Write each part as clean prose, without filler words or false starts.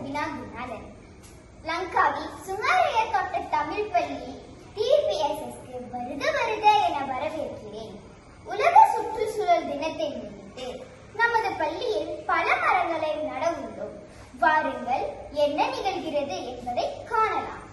ரூபினா குணாலன். லங்காவி சுங்காரய்யா தோட்ட தமிழ் பள்ளி TPSSக்கு வருக வருக என வரவேற்கிறேன். உலக சுற்றுச்சூழல் தினத்தை முன்னிட்டு நமது பள்ளியில் பல மரங்களை நட உள்ளோம். வாருங்கள், என்ன நிகழ்கிறது என்பதை காணலாம்.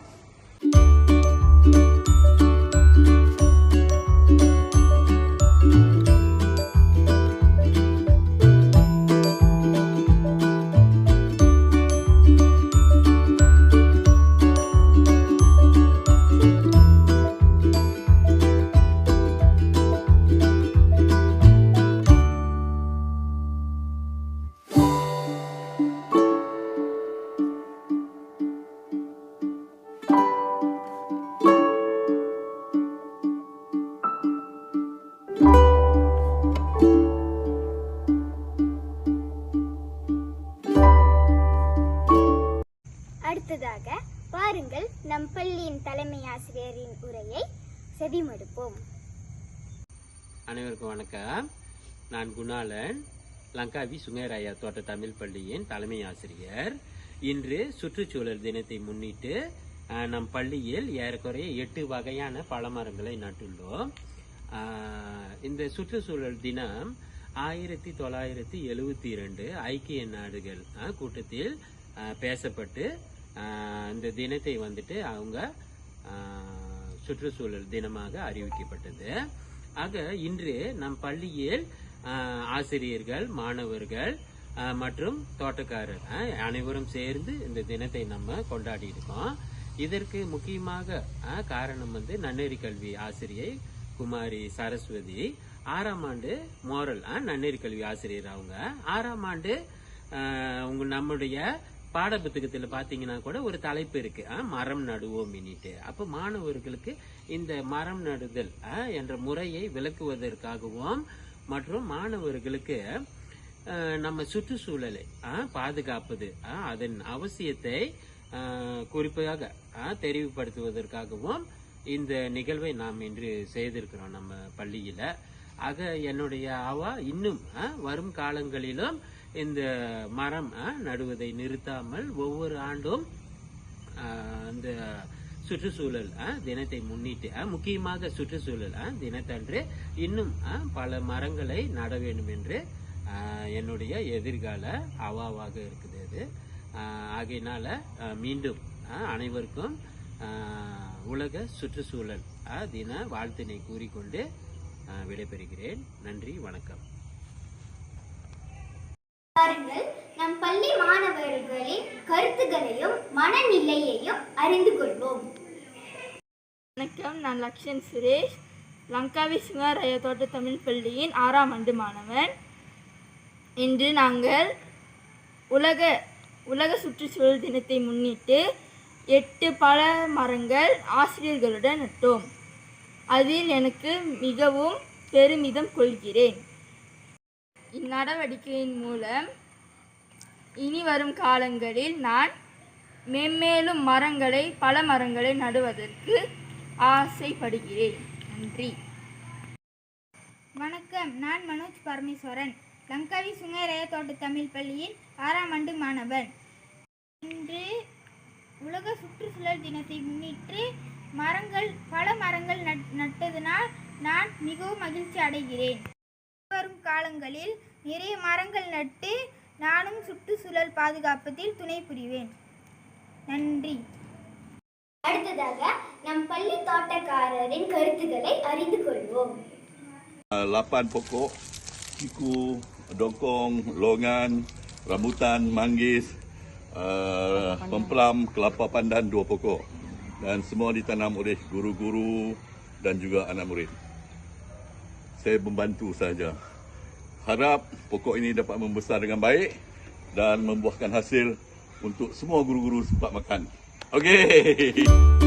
அடுத்ததாக பாருங்கள், நம் பள்ளியின் தலைமை ஆசிரியரின் உரையை செவிமடுப்போம். அனைவருக்கும் வணக்கம். நான் குணாலன், லங்காவி சுங்காரய்யா தோட்ட தமிழ் பள்ளியின் தலைமை ஆசிரியர். இன்று சுற்றுச்சூழல் தினத்தை முன்னிட்டு நம் பள்ளியில் ஏறக்குறைய 8 வகையான பழமரங்களை நட்டுள்ளோம். இந்த சுற்றுச்சூழல் தினம் 1972 ஐக்கிய நாடுகள் கூட்டத்தில் பேசப்பட்டு இந்த தினத்தை வந்துட்டு அவங்க சுற்றுச்சூழல் தினமாக அறிவிக்கப்பட்டது. ஆக இன்று நம் பள்ளியில் ஆசிரியர்கள், மாணவர்கள் மற்றும் தோட்டக்காரர் அனைவரும் சேர்ந்து இந்த தினத்தை நம்ம கொண்டாடி இருக்கோம். இதற்கு முக்கியமாக காரணம் வந்து நன்னெறி கல்வி ஆசிரியை குமாரி சரஸ்வதி. 6ஆம் ஆண்டு மோரல் நன்னெறி கல்வி ஆசிரியர். அவங்க 6ஆம் ஆண்டு நம்முடைய பாட புத்தகத்தில் பார்த்தீங்கன்னா கூட ஒரு தலைப்பு இருக்கு, மரம் நடுவோம். அப்போ மாணவர்களுக்கு இந்த மரம் நடுதல் என்ற முறையை விளக்குவதற்காகவும் மற்றும் மாணவர்களுக்கு நம்ம சுற்றுச்சூழலை பாதுகாப்பது அதன் அவசியத்தை குறிப்பாக தெரிவுபடுத்துவதற்காகவும் இந்த நிகழ்வை நாம் இன்று செய்திருக்கிறோம் நம்ம பள்ளியில. ஆக என்னுடைய இன்னும் வரும் காலங்களிலும் இந்த மரம் நடுவதை நிறுத்தாமல் ஒவ்வொரு ஆண்டும் இந்த சுற்றுச்சூழல் தினத்தை முன்னிட்டு முக்கியமாக சுற்றுச்சூழல் தினத்தன்று இன்னும் பல மரங்களை நட வேண்டும் என்று என்னுடைய எதிர்கால அவாவாக இருக்குது அது. ஆகையினால மீண்டும் அனைவருக்கும் உலக சுற்றுச்சூழல் தின வாழ்த்தினை கூறிக்கொண்டு விடைபெறுகிறேன். நன்றி, வணக்கம். பாருங்கள், நம் பள்ளி மாணவர்களின் கருத்துக்களையும் மனநிலையையும் அறிந்து கொள்வோம். வணக்கம், நான் லக்ஷன் சுரேஷ், லங்காவி சுங்காரய்யா தோட்ட தமிழ் பள்ளியின் 6ஆம் ஆண்டு மாணவன். இன்று நாங்கள் உலக சுற்றுச்சூழல் தினத்தை முன்னிட்டு 8 பல மரங்கள் ஆசிரியர்களுடன் நட்டோம். அதில் எனக்கு மிகவும் பெருமிதம் கொள்கிறேன். இந்நடவடிக்கையின் மூலம் இனி வரும் காலங்களில் நான் மென்மேலும் பல மரங்களை நடுவதற்கு ஆசைப்படுகிறேன். நன்றி. வணக்கம், நான் மனோஜ் பரமேஸ்வரன், லங்காவி சுங்காரய்யா தோட்ட தமிழ் பள்ளியின் 6ஆம் ஆண்டு மாணவன். இன்று உலக சுற்றுச்சூழல் தினத்தை முன்னிட்டு பல மரங்கள் நட்டதனால் நான் மிகவும் மகிழ்ச்சி அடைகிறேன். வரும் காலங்களில் நிறைய மரங்கள் நட்டு நானும் சுற்றுச்சூழல் பாதுகாப்பதில் துணை புரிவேன். நன்றி. அடுத்ததாக நம் பள்ளி தோட்டக்காரரின் கருத்துக்களை அறிந்து கொள்வோம். 8 pokok kiku, dongkong, longan, rambutan, manggis, pemplam, kelapa pandan 2 pokok, dan semua ditanam oleh guru-guru dan juga anak murid. Saya membantu saja. Harap pokok ini dapat membesar dengan baik dan membuahkan hasil untuk semua guru-guru sempat makan. Okey.